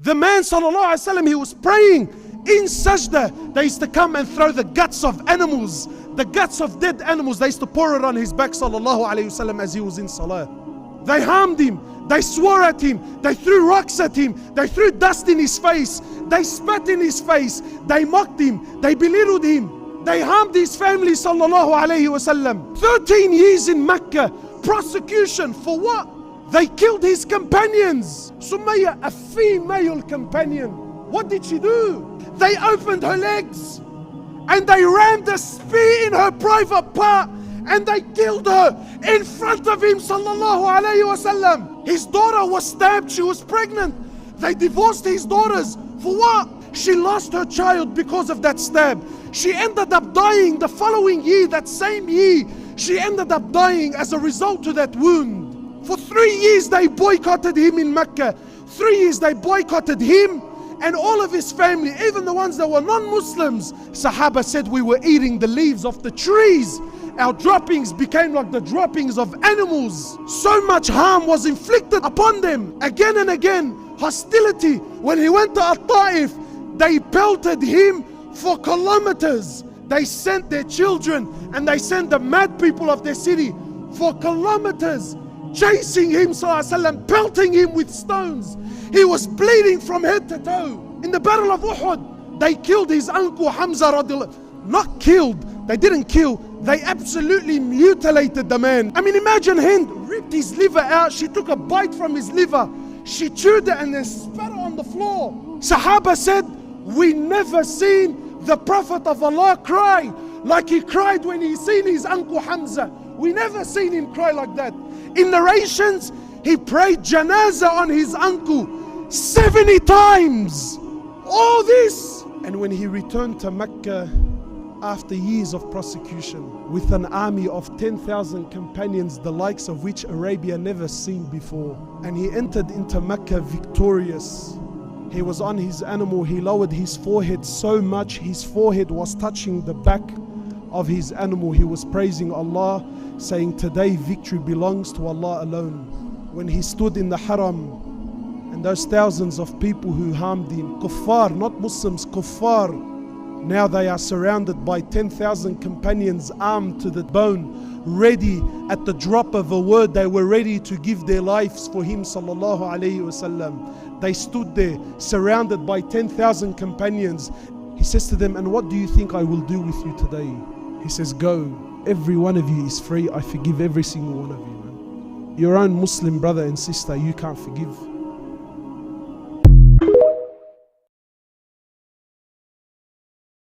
The man sallallahu alaihi wasallam, he was praying in sajda. They used to come and throw the guts of animals, the guts of dead animals. They used to pour it on his back sallallahu alaihi wasallam as he was in salah. They harmed him. They swore at him. They threw rocks at him. They threw dust in his face. They spat in his face. They mocked him. They belittled him. They harmed his family sallallahu alaihi wasallam. 13 years in Mecca. Prosecution for what? They killed his companions. Sumayya, a female companion. What did she do? They opened her legs and they rammed a spear in her private part and they killed her in front of him sallallahu alaihi wasallam. His daughter was stabbed. She was pregnant. They divorced his daughters. For what? She lost her child because of that stab. She ended up dying the following year, that same year. She ended up dying as a result to that wound. For 3 years they boycotted him in Mecca. 3 years they boycotted him and all of his family, even the ones that were non-Muslims. Sahaba said, we were eating the leaves of the trees. Our droppings became like the droppings of animals. So much harm was inflicted upon them. Again and again, hostility. When he went to At-Ta'if, they pelted him for kilometers. They sent their children and they sent the mad people of their city for kilometers, chasing him sallallahu alaihi wasallam, pelting him with stones. He was bleeding from head to toe. In the battle of Uhud, they killed his uncle Hamza radiallahu. Not killed, they didn't kill, they absolutely mutilated the man. I mean, imagine Hind ripped his liver out. She took a bite from his liver, she chewed it and then spat it on the floor. Sahaba said, we never seen the Prophet of Allah cry like he cried when he seen his uncle Hamza. We never seen him cry like that. In narrations, he prayed janazah on his uncle 70 times. All this. And when he returned to Mecca after years of prosecution with an army of 10,000 companions, the likes of which Arabia never seen before, and he entered into Mecca victorious. He was on his animal. He lowered his forehead so much his forehead was touching the back of his animal. He was praising Allah, saying, today victory belongs to Allah alone. When he stood in the haram and those thousands of people who harmed him, kuffar, not Muslims, kuffar, now they are surrounded by 10,000 companions armed to the bone, ready at the drop of a word. They were ready to give their lives for him sallallahu alaihi wasallam. They stood there surrounded by 10,000 companions. He says to them, and what do you think I will do with you today? He says, go. Every one of you is free. I forgive every single one of you, man. Your own Muslim brother and sister, you can't forgive.